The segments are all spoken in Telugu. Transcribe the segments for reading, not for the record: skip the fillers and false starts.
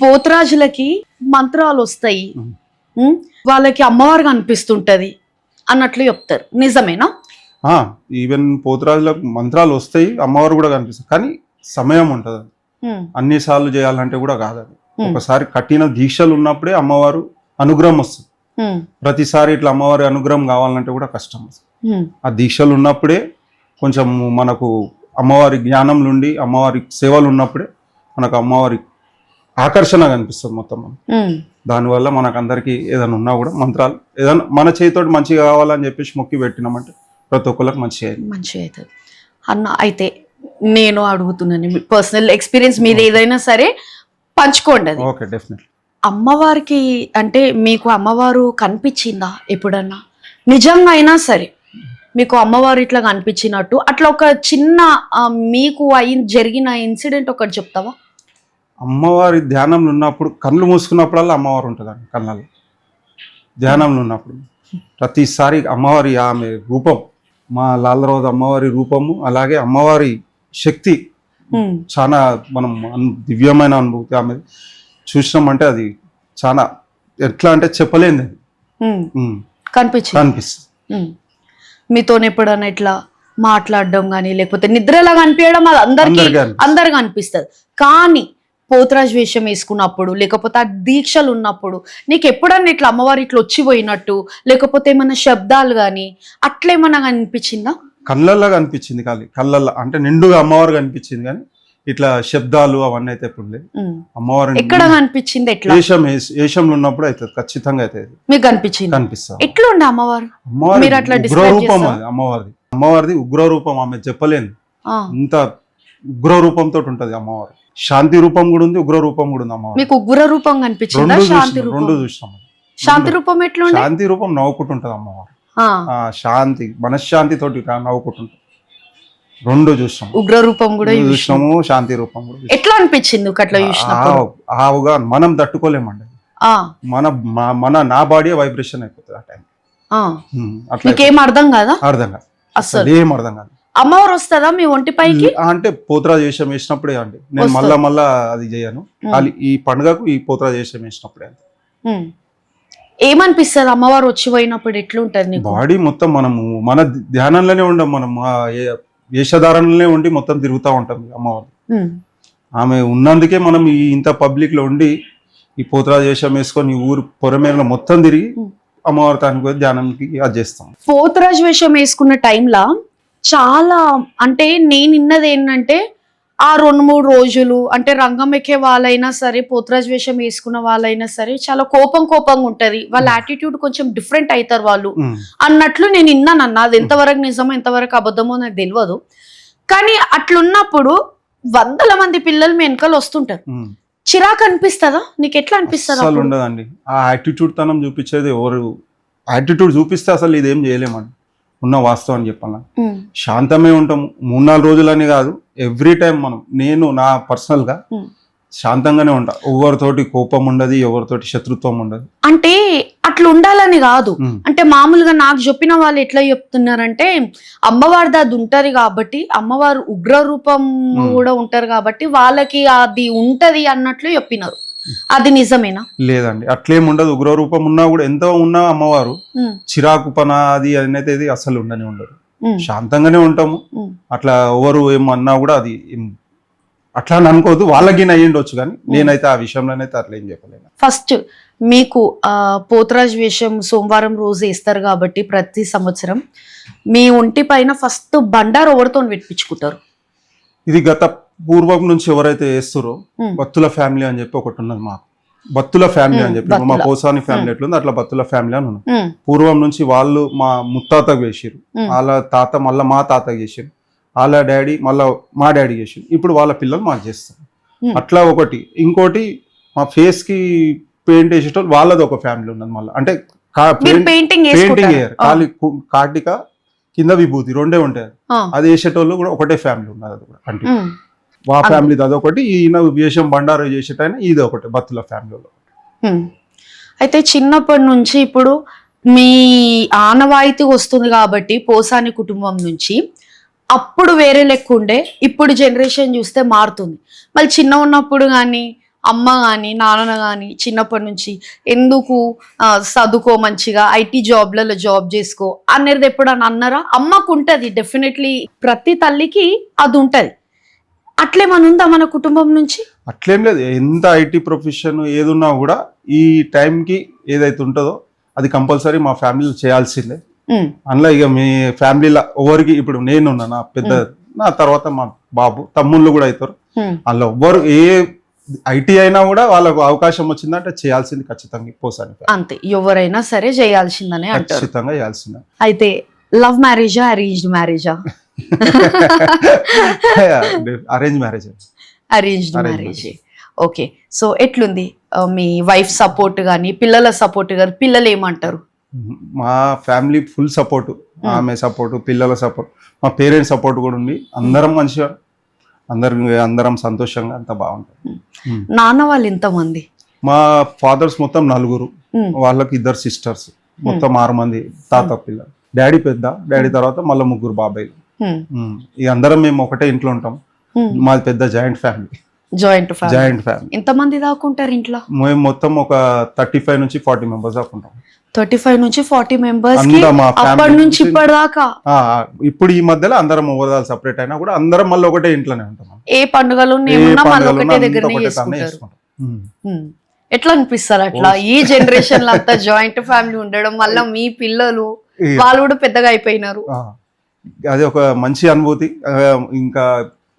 పోతురాజులకి మంత్రాలు వస్తాయి, వాళ్ళకి అమ్మవారు కనిపిస్తుంటది అన్నట్లు చెప్తారు, నిజమేనా? ఈవెన్ పోతురాజులకు మంత్రాలు వస్తాయి, అమ్మవారు కూడా కనిపిస్తుంది, కానీ సమయం ఉంటుంది. అన్ని సార్లు చేయాలంటే కూడా కాదు. ఒకసారి కఠిన దీక్షలు ఉన్నప్పుడే అమ్మవారు అనుగ్రహం వస్తుంది. ప్రతిసారి ఇట్లా అమ్మవారి అనుగ్రహం కావాలంటే కూడా కష్టం. ఆ దీక్షలు ఉన్నప్పుడే కొంచెం మనకు అమ్మవారి జ్ఞానం నుండి అమ్మవారి సేవలు ఉన్నప్పుడే మనకు అమ్మవారి ఆకర్షణ కనిపిస్తుంది మొత్తం. దానివల్ల మనకు అందరికి ఏదైనా ఉన్నా కూడా మంత్రాలు ఏదైనా మన చేతితోటి మంచిగా కావాలని చెప్పేసి మొక్కి పెట్టినామంటే ప్రతి ఒక్కరికి మంచిగా అవుతుంది అన్న. అయితే నేను అడుగుతున్నాను, పర్సనల్ ఎక్స్పీరియన్స్ మీద ఏదైనా సరే పంచుకోండి. అది ఓకే, డెఫినెట్లీ. అమ్మవారికి అంటే మీకు అమ్మవారు కనిపించిందా ఎప్పుడన్నా? నిజంగా అయినా సరే మీకు అమ్మవారు ఇట్లా కనిపించినట్టు అట్లా ఒక చిన్న మీకు జరిగిన ఇన్సిడెంట్ ఒకటి చెప్తావా? అమ్మవారి ధ్యానంలో ఉన్నప్పుడు కళ్ళు మూసుకున్నప్పుడల్లా అమ్మవారు ఉంటుందండి. కళ్ళల్లో ధ్యానంలో ఉన్నప్పుడు ప్రతిసారి అమ్మవారి ఆమె రూపం, మా లాలరోజు అమ్మవారి రూపము, అలాగే అమ్మవారి శక్తి చాలా మనం దివ్యమైన అనుభూతి. ఆమె చూసినామంటే అది చాలా ఎట్లా అంటే చెప్పలేంది, కనిపిస్తుంది. మీతో ఎప్పుడన్నా ఇట్లా మాట్లాడడం కానీ లేకపోతే నిద్రలా కనిపించడం అది అందరికి అనిపిస్తుంది. కానీ పోతురాజు వేషం వేసుకున్నప్పుడు లేకపోతే ఆ దీక్షలు ఉన్నప్పుడు నీకు ఎప్పుడన్నా ఇట్లా అమ్మవారి ఇట్లా వచ్చిపోయినట్టు లేకపోతే ఏమన్నా శబ్దాలు కానీ అట్లేమన్నా కనిపించిందా? కళ్ళల్లో కనిపించింది, కళ్ళల్లో అంటే నిండుగా అమ్మవారు కనిపించింది, కానీ ఇట్లా శబ్దాలు అవన్నీ అయితే ఎప్పుడు లేదు. అమ్మవారు ఎక్కడ కనిపించింది? ఎట్లా ఏషంలో ఉన్నప్పుడు అవుతుంది, ఖచ్చితంగా అయితే మీకు కనిపిస్తుంది. ఎట్లా ఉండే అమ్మవారు? ఉగ్రరూపం అమ్మవారిది ఉగ్రరూపం. ఆమె చెప్పలేను, ఇంత ఉగ్రరూపంతో ఉంటది అమ్మవారు. శాంతి రూపం కూడా ఉంది, ఉగ్ర రూపం కూడా ఉంది అమ్మవారు. మీకు ఉగ్ర రూపం కనిపించిందా? రెండు చూసాం. శాంతి రూపం ఎట్లా? శాంతి రూపం నవ్వుకుంటుంటది అమ్మవారు. శాంతి మనశ్శాంతి తోటి నవ్వుకుంటుంటది. రెండు చూసాం, ఉగ్ర రూపం కూడా చూసినాము, శాంతి రూపం కూడా. ఎట్లా అనిపించింది అట్లా చూసినప్పుడు? ఆవుగా మనం తట్టుకోలేమండి. నా బాడీ వైబ్రేషన్ అయిపోతుంది ఆ టైం. అట్లా అర్థం కాదు, అసలు ఏం అర్థం కాదు. అమ్మవారు వస్తుందా మీ ఒంటిపైకి? అంటే పోతురాజు వేషం వేసినప్పుడే అండి. నేను మళ్ళా అది చేయను. ఈ పండుగకు ఈ పోతురాజు వేషం వేసినప్పుడే. ఏమనిపిస్తుంది అమ్మవారు వచ్చి పోయినప్పుడు? ఎట్లుంటది బాడీ మొత్తం? మనము మన ధ్యానంలోనే ఉండం, మనం వేషధారణలోనే ఉండి మొత్తం తిరుగుతూ ఉంటాం అమ్మవారు. ఆమె ఉన్నందుకే మనం ఇంత పబ్లిక్ లో ఉండి ఈ పోతురాజు వేషం వేసుకొని ఊరు పొరమేరలో మొత్తం తిరిగి అమ్మవారి తానికి ధ్యానానికి అది చేస్తాం. పోతురాజు వేషం వేసుకున్న టైంలో చాలా అంటే నేను విన్నది ఏంటంటే ఆ 2-3 రోజులు అంటే రంగం ఎక్కే వాళ్ళైనా సరే పోతురాజు వేషం వేసుకున్న వాళ్ళైనా సరే చాలా కోపంగా ఉంటది, వాళ్ళ యాటిట్యూడ్ కొంచెం డిఫరెంట్ అవుతారు వాళ్ళు అన్నట్లు నేను విన్నానన్నా. అది ఎంతవరకు నిజమో ఎంతవరకు అబద్ధమో నాకు తెలియదు. కానీ అట్లున్నప్పుడు 100 మంది పిల్లలు మీ వెనకాల వస్తుంటారు, చిరాకు అనిపిస్తుందా? నీకు ఎట్లా అనిపిస్తుంది? అసలు ఉండదండి. ఆ యాటిట్యూడ్ తనం చూపించేది ఎవరు? యాటిట్యూడ్ చూపిస్తే అసలు ఇదేం చేయలేమండి. ఉన్న వాస్తవం చెప్పాలా, శాంతమే ఉంటాము 3-4 రోజులని కాదు, ఎవ్రీ టైం నేను నా పర్సనల్ గా శాంతంగానే ఉంటా. ఎవరితోటి కోపం ఉండదు, ఎవరితోటి శత్రుత్వం ఉండదు. అంటే అట్లా ఉండాలని కాదు, అంటే మామూలుగా నాకు చెప్పిన వాళ్ళు ఎట్లా చెప్తున్నారంటే అమ్మవారిది అది ఉంటది కాబట్టి, అమ్మవారు ఉగ్ర రూపం కూడా ఉంటారు కాబట్టి వాళ్ళకి అది ఉంటది అన్నట్లు చెప్పినారు. అది నిజమేనా? లేదండి, అట్లేం ఉండదు. ఉగ్ర రూపం ఉన్నా కూడా ఎంతో ఉన్నా అమ్మవారు చిరాకు పన అది అనేది అసలు ఉండదు. శాంతంగానే ఉంటాము. అట్లా ఎవరు ఏమన్నా కూడా అది అట్లా అనుకోవద్దు, వాళ్ళకి అయ్యిండొచ్చు, కానీ నేనైతే ఆ విషయంలోనైతే అట్లా ఏం చెప్పలేను. ఫస్ట్ మీకు పోతురాజు వేషం సోమవారం రోజు వేస్తారు కాబట్టి ప్రతి సంవత్సరం మీ ఒంటి పైన ఫస్ట్ బండారు ఎవరితో పెట్టించుకుంటారు? ఇది గత పూర్వం నుంచి ఎవరైతే వేస్తారో బత్తుల ఫ్యామిలీ అని చెప్పి ఒకటి ఉన్నది మాకు. బత్తుల ఫ్యామిలీ అని చెప్పి మా పోసాని ఫ్యామిలీ ఎట్లుంది అట్లా బత్తుల ఫ్యామిలీ అని ఉన్నది. పూర్వం నుంచి వాళ్ళు మా ముత్తాతకు వేసారు, వాళ్ళ తాత మళ్ళీ మా తాతకు చేసారు, వాళ్ళ డాడీ మళ్ళా మా డాడీ చేసారు, ఇప్పుడు వాళ్ళ పిల్లలు మాకు చేస్తారు. అట్లా ఒకటి. ఇంకోటి మా ఫేస్ కి పెయింట్ వేసేటోళ్ళు వాళ్ళది ఒక ఫ్యామిలీ ఉన్నది. మళ్ళీ అంటే పెయింటింగ్ వేయరు, కాటిక కింద విభూతి రెండే ఉంటాయి. అది వేసేటోళ్ళు కూడా ఒకటే ఫ్యామిలీ ఉన్నది. అది కూడా అంటే మా ఫ్యామిలీది అదొకటి, ఈయన వేషం బండారు చేసేటైనా ఇది ఒకటి బత్తుల ఫ్యామిలీలో. అయితే చిన్నప్పటి నుంచి ఇప్పుడు మీ ఆనవాయితీ వస్తుంది కాబట్టి పోసాని కుటుంబం నుంచి అప్పుడు వేరే లెక్క ఉండే, ఇప్పుడు జనరేషన్ చూస్తే మారుతుంది. మళ్ళీ చిన్న ఉన్నప్పుడు కానీ అమ్మ కానీ నాన్న కానీ చిన్నప్పటి నుంచి ఎందుకు చదువుకో మంచిగా ఐటీ జాబ్లలో జాబ్ చేసుకో అనేది ఎప్పుడన్నా అన్నారా? అమ్మకు ఉంటుంది డెఫినెట్లీ, ప్రతి తల్లికి అది ఉంటుంది. అట్లేమని ఉందా మన కుటుంబం నుంచి? అట్లేం లేదు, ఎంత ఐటీ ప్రొఫెషన్ ఏదున్నా కూడా ఈ టైంకి ఏదైతే ఉంటుందో అది కంపల్సరీ మా ఫ్యామిలీలో చేయాల్సిందే. అందులో ఇక మీ ఫ్యామిలీలో ఎవరికి ఇప్పుడు నేనున్నా, నా పెద్ద నా తర్వాత మా బాబు తమ్ముళ్ళు కూడా అవుతారు, అందులో ఎవ్వరు ఏ ఐటీ అయినా కూడా వాళ్ళకు అవకాశం వచ్చిందంటే చేయాల్సింది ఖచ్చితంగా పోసాని అంతే, ఎవరైనా సరే చేయాల్సిందనే అంటారు. ఖచ్చితంగా చేయాల్సిందే. అయితే లవ్ మ్యారేజా అరేంజ్డ్ మ్యారేజా? Arrange marriage. Arranged marriage. Okay, so ఎట్లుంది మీ వైఫ్ సపోర్ట్ కానీ పిల్లల సపోర్ట్ కానీ? పిల్లలు ఏమంటారు? మా ఫ్యామిలీ ఫుల్ సపోర్ట్, ఆమె సపోర్ట్, పిల్లల సపోర్ట్, మా పేరెంట్స్ సపోర్ట్ కూడా ఉంది. అందరం మంచిగా, అందరం సంతోషంగా అంతా బాగుంటుంది. నాన్న వాళ్ళు ఎంతమంది? మా ఫాదర్స్ మొత్తం 4, వాళ్ళకి 2 సిస్టర్స్, మొత్తం 6 మంది తాత పిల్లలు. డాడీ పెద్ద, డాడీ తర్వాత మళ్ళీ 3 బాబాయిలు. ఈ అందరం మేము ఒకటే ఇంట్లో ఉంటాం. మాది పెద్ద జాయింట్ ఫ్యామిలీ. Joint family. ఎంతమంది దాకుంటారు ఇంట్లో? మేము మొత్తం ఒక 35 నుంచి 40 మెంబర్స్ దాకా ఉంటాం. 35 నుంచి 40 మెంబర్స్ అప్పటి నుంచి ఇప్పటిదాకా? ఇప్పుడు ఈ మధ్యలో అందరం ఓవరాల్ సెపరేట్ అయినా కూడా అందరం మళ్ళీ ఒకటే ఇంట్లోనే ఉంటాం. ఏ పండుగలు ఒకటే దగ్గర. ఎట్లా అనిపిస్తారు అట్లా ఈ జనరేషన్ లో అంతా జాయింట్ ఫ్యామిలీ ఉండడం? మళ్ళీ మీ పిల్లలు వాళ్ళు కూడా పెద్దగా అయిపోయినారు. అది ఒక మంచి అనుభూతి.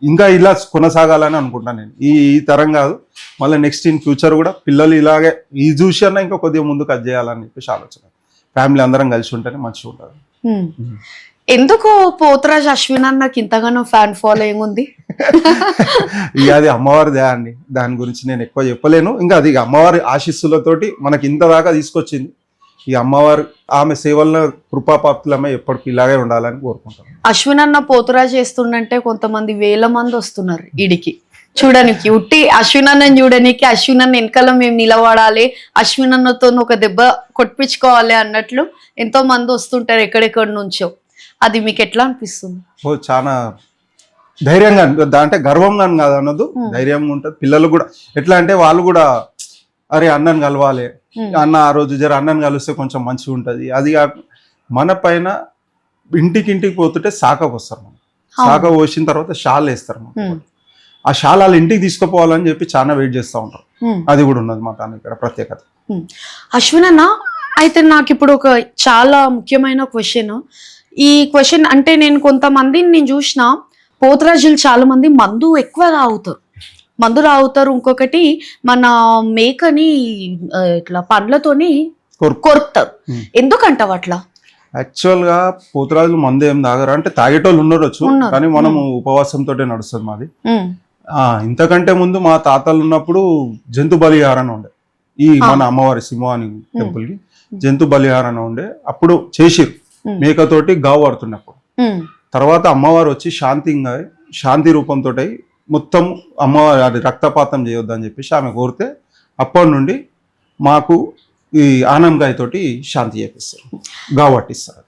ఇంకా ఇలా కొనసాగాలని అనుకుంటాను నేను. ఈ తరం కాదు, మళ్ళీ నెక్స్ట్ ఇన్ ఫ్యూచర్ కూడా పిల్లలు ఇలాగే ఈ చూసి అన్న ఇంకా కొద్దిగా ముందుకు అది చేయాలని చెప్పేసి ఆలోచన. ఫ్యామిలీ అందరం కలిసి ఉంటేనే మంచిగా ఉంటుంది. ఎందుకు పోతరాజ్ అశ్విన్ అన్నకి ఇంతగానో ఫ్యాన్ ఫాలోయింగ్ ఉంది? ఇక అది అమ్మవారి దయ అండి, దాని గురించి నేను ఎక్కువ చెప్పలేను. ఇంకా అది అమ్మవారి ఆశీస్సులతోటి మనకి ఇంత దాకా తీసుకొచ్చింది. ఈ అమ్మవారు ఆమె సేవల్లో కృపాపాత్రలమే ఎప్పటికీ ఇలాగే ఉండాలని కోరుకుంటాను. అశ్విన్ అన్న పోతురాజ్ చేస్తుండంటే కొంతమంది 1000 మంది వస్తున్నారు ఈడికి చూడడానికి, ఉట్టి అశ్విన్ అన్నని చూడడానికి. అశ్విన్ అన్న వెనకాల మేము నిలబడాలి, అశ్విన్ అన్నతో ఒక దెబ్బ కొట్టించుకోవాలి అన్నట్లు ఎంతో మంది వస్తుంటారు ఎక్కడెక్కడి నుంచో. అది మీకు ఎట్లా అనిపిస్తుంది? చాలా ధైర్యంగా అంటే గర్వంగా కాదు అన్నది, ధైర్యంగా ఉంటుంది. పిల్లలు కూడా ఎట్లా అంటే వాళ్ళు కూడా అరే అన్నని కలవాలి, అన్న ఆ రోజు జర అన్నని కలిస్తే కొంచెం మంచిగా ఉంటుంది. అది మన పైన ఇంటికి పోతుంటే శాఖకు వస్తారు. మనం శాఖ పోసిన తర్వాత షాల్ వేస్తారు. ఆ షాల్ వాళ్ళ ఇంటికి తీసుకుపోవాలని చెప్పి చాలా వెయిట్ చేస్తూ ఉంటారు. అది కూడా ఉన్నది మా తాను ఇక్కడ ప్రత్యేకత. అశ్విన్ అన్న, అయితే నాకు ఇప్పుడు ఒక చాలా ముఖ్యమైన క్వశ్చన్. ఈ క్వశ్చన్ అంటే నేను కొంతమందిని నేను చూసిన, పోతురాజులు చాలా మంది మందు ఎక్కువ తాగుతారు. ఇంకొకటి మన మేకని ఇట్లా పండ్లతోని కొరుకుతారు. ఎందుకంటావు అట్లా? యాక్చువల్ గా పోతురాజులు మందు ఏం తాగరు, అంటే తాగేటోళ్ళు ఉండొచ్చు, కానీ మనము ఉపవాసంతో నడుస్తుంది మాది. ఇంతకంటే ముందు మా తాతలు ఉన్నప్పుడు జంతు బలిహారణ ఉండే, ఈ మన అమ్మవారి సింహాని టెంపుల్ కి జంతు బలిహారణ ఉండే. అప్పుడు చేసిరు మేకతోటి గావు పడుతున్నప్పుడు. తర్వాత అమ్మవారు వచ్చి శాంతి రూపంతో మొత్తం అమ్మవారి అది రక్తపాతం చేయొద్దని చెప్పేసి ఆమె కోరితే అప్పటి నుండి మాకు ఈ ఆనంకాయ తోటి శాంతి చేపిస్తారు, గావు పట్టిస్తారు.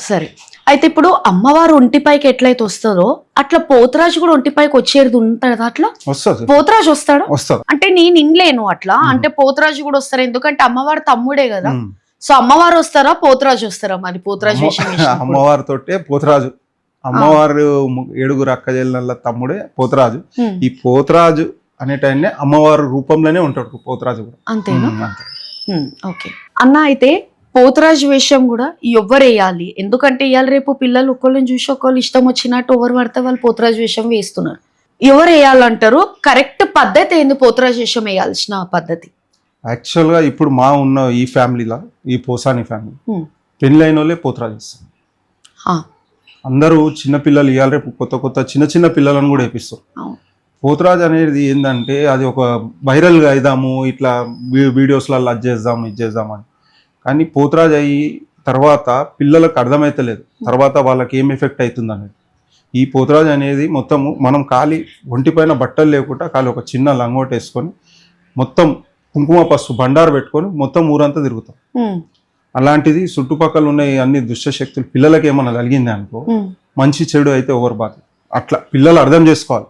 సరే, అయితే ఇప్పుడు అమ్మవారు ఒంటిపైకి ఎట్లయితే వస్తుందో అట్లా పోతురాజు కూడా ఒంటిపైకి వచ్చేది ఉంటుందా? అట్లా వస్తుంది. పోతురాజు వస్తాడు వస్తారు అంటే నేను ఇన్లేను అట్లా. అంటే పోతురాజు కూడా వస్తారు, ఎందుకంటే అమ్మవారు తమ్ముడే కదా. సో అమ్మవారు వస్తారా పోతురాజు వస్తారా? మరి పోతురాజు అమ్మవారి తోటే పోతురాజు, అమ్మవారు 7 అక్కజెల్లెళ్ళ తమ్ముడే పోతురాజు. ఈ పోతురాజు అనేటాయనే అమ్మవారి రూపంలోనే ఉంటాడు పోతురాజు కూడా. అంతేనా? ఓకే అన్న, అయితే పోతురాజు వేషం కూడా ఎవ్వరు వేయాలి? ఎందుకంటే ఇవాళ రేపు పిల్లలు ఒకళ్ళని చూసి ఒకళ్ళు ఇష్టం వచ్చినట్టు ఎవరు పడితే వాళ్ళు పోతురాజు వేషం వేస్తున్నారు. ఎవరు వేయాలంటారు? కరెక్ట్ పద్ధతి ఏంది పోతురాజు వేషం వేయాల్సిన పద్ధతి? యాక్చువల్గా ఇప్పుడు మా ఉన్న ఈ ఫ్యామిలీలో, ఈ పోసాని ఫ్యామిలీ పెళ్ళైన వాళ్ళే పోతురాజు ఇస్తారు. అందరూ చిన్నపిల్లలు ఇవాళ రేపు కొత్త చిన్న పిల్లలను కూడా వేపిస్తారు. పోతురాజు అనేది ఏంటంటే అది ఒక వైరల్గా అయిదాము, ఇట్లా వీడియోస్లలో అది చేద్దాం అని. కానీ పోతురాజు అయ్యి తర్వాత పిల్లలకు అర్థమైతలేదు తర్వాత వాళ్ళకి ఏం ఎఫెక్ట్ అవుతుంది అనేది. ఈ పోతురాజు అనేది మొత్తము మనం ఒంటిపైన బట్టలు లేకుండా ఒక చిన్న లంగోట వేసుకొని మొత్తం కుంకుమ పసుపు బండారు పెట్టుకొని మొత్తం ఊరంతా తిరుగుతాం. అలాంటిది చుట్టుపక్కల ఉన్న అన్ని దుష్ట శక్తులు పిల్లలకి ఏమన్నా కలిగింది అనుకో, మంచి చెడు అయితే ఎవరు బాధ. అట్లా పిల్లలు అర్థం చేసుకోవాలి.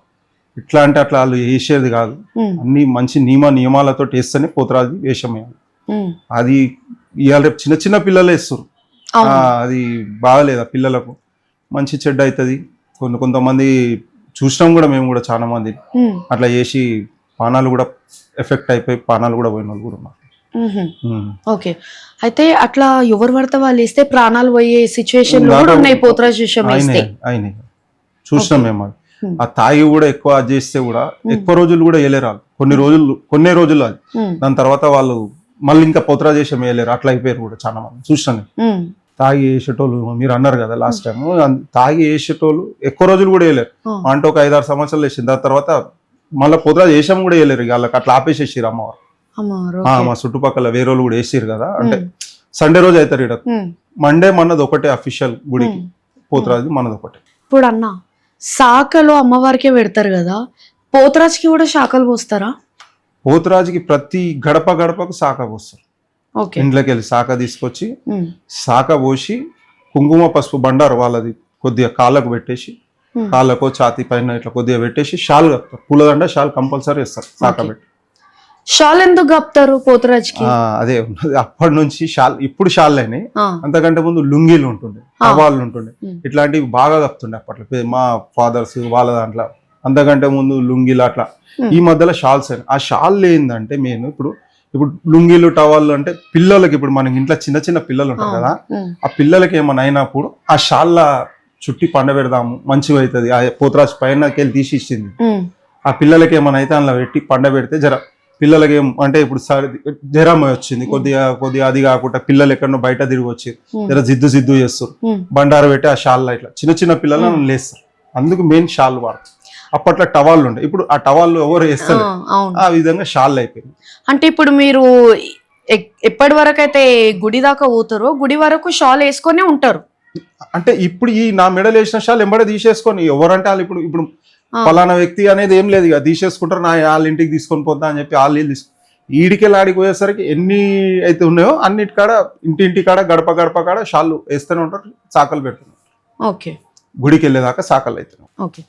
ఇట్లా అంటే అట్లా వాళ్ళు వేసేది కాదు. అన్ని మంచి నియమాలతో వేస్తేనే పోతురాజు వేషం వేయాలి. అది ఇవాళ రేపు చిన్న చిన్న పిల్లలు వేస్తారు. అది బాగలేదు. ఆ పిల్లలకు మంచి చెడ్డ అవుతుంది. కొంతమంది చూసినాం కూడా, మేము కూడా చాలా మంది అట్లా చేసి పానాలు కూడా ఎఫెక్ట్ అయిపోయి పానాలు కూడా పోయిన వాళ్ళు కూడా ఉన్నారు. ఓకే, అయితే అట్లా ఎవరు పడితే వాళ్ళు వేస్తే ప్రాణాలు పోయే సిచ్యువేషన్ కూడా ఉన్నాయి పోతురాజు వేషం వేస్తే. అయినాయి చూసినాం మేము. అది ఆ తాగి కూడా ఎక్కువ అది చేస్తే కూడా ఎక్కువ రోజులు కూడా వేయలేరు వాళ్ళు. కొన్ని రోజులు అది. దాని తర్వాత వాళ్ళు మళ్ళీ ఇంకా పోతురాజు వేషం వేయలేరు. అట్లా అయిపోయారు కూడా చాలా మంది చూసినాను. తాగి వేసేటోళ్ళు మీరు అన్నారు కదా లాస్ట్ టైం, తాగి వేసేటోళ్ళు ఎక్కువ రోజులు కూడా వేయలేరు. అంటే ఒక 5-6 సంవత్సరాలు వేసింది. దాని తర్వాత మళ్ళీ పోతురాజు వేషం కూడా వేయలేరు. వాళ్ళకి అట్లా ఆపేసేసారు అమ్మవారు. మా చుట్టుపక్కల వేరే వాళ్ళు కూడా వేసారు కదా. అంటే సండే రోజు అవుతారు ఇక్కడ. మండే మనది ఒకటే అఫీషియల్ గుడికి, పోతురాజు మనది ఒకటే. ఇప్పుడు అన్న శాఖలు అమ్మవారికే పెడతారు కదా, పోతురాజుకి కూడా శాఖలు పోస్తారా? పోతురాజుకి ప్రతి గడపకు శాఖ పోస్తారు. ఇంట్లోకి వెళ్ళి శాఖ తీసుకొచ్చి శాఖ పోసి కుంకుమ పసుపు బండారు వాళ్ళది కొద్దిగా కాళ్ళకు పెట్టేసి, కాళ్ళకు ఛాతీ పైన ఇట్లా కొద్దిగా పెట్టేసి షాల్ కప్తారు. పూలదండ షాల్ కంపల్సరీ వేస్తారు శాఖ పెట్టి. షాల్ ఎందుకు కప్తారు పోతురాజుకి? అదే ఉన్నది అప్పటి నుంచి షాల్. ఇప్పుడు షాల్ అయినాయి. అంతకంటే ముందు లుంగీలు ఉంటుండే, టవాళ్ళు ఉంటుండే, ఇట్లాంటివి బాగా కప్తుండే అప్పట్లో మా ఫాదర్స్ వాళ్ళ దాంట్లో. అంతకంటే ముందు లుంగీలు అట్లా. ఈ మధ్యలో షాల్స్ అయినాయి. ఆ షాల్ ఏంటంటే మెయిన్ ఇప్పుడు లుంగీలు టవాళ్ళు అంటే పిల్లలకి, ఇప్పుడు మనకి ఇంట్లో చిన్న చిన్న పిల్లలు ఉంటారు కదా, ఆ పిల్లలకి ఏమైనా అయినప్పుడు ఆ షాల్ల చుట్టి పండబెడదాము మంచిగా అవుతుంది. ఆ పోతురాజు పైనకి వెళ్ళి తీసి ఇచ్చింది. ఆ పిల్లలకి ఏమైనా అయితే అందులో పెట్టి పండబెడితే జర పిల్లలకి అంటే ఇప్పుడు జ్వరం వచ్చింది కొద్దిగా అది కాకుండా పిల్లలు ఎక్కడో బయట తిరిగి వచ్చి జర జిద్దు చేస్తారు. బండారు పెట్టి ఆ షాల్ ఇట్లా చిన్న చిన్న పిల్లలను లేస్తారు. అందుకు మెయిన్ షాల్ వాడతారు. అప్పట్లో టవాళ్ళు ఉండే, ఇప్పుడు ఆ టవాళ్ళు ఎవరు వేస్తారు. ఆ విధంగా షాల్ అయిపోయింది. అంటే ఇప్పుడు మీరు ఎప్పటి వరకు అయితే గుడి దాకా పోతారో గుడి వరకు షాల్ వేసుకొని ఉంటారు. అంటే ఇప్పుడు ఈ నా మెడల్ వేసిన షాల్ ఎంబడే తీసేసుకొని ఎవరంటే వాళ్ళు ఇప్పుడు ఫలానా వ్యక్తి అనేది ఏం లేదు, ఇక తీసేసుకుంటారు. వాళ్ళ ఇంటికి తీసుకొని పోతా అని చెప్పి వాళ్ళు తీసుకు ఈడికెళ్ళి ఆడికి పోయేసరికి ఎన్ని అయితే ఉన్నాయో అన్నిటికాడ ఇంటి కాడ గడప కాడ షాళ్ళు వేస్తూనే ఉంటారు, శాఖలు పెడుతున్నారు. ఓకే, గుడికి వెళ్ళేదాకా శాఖలు అవుతున్నాయి. ఓకే.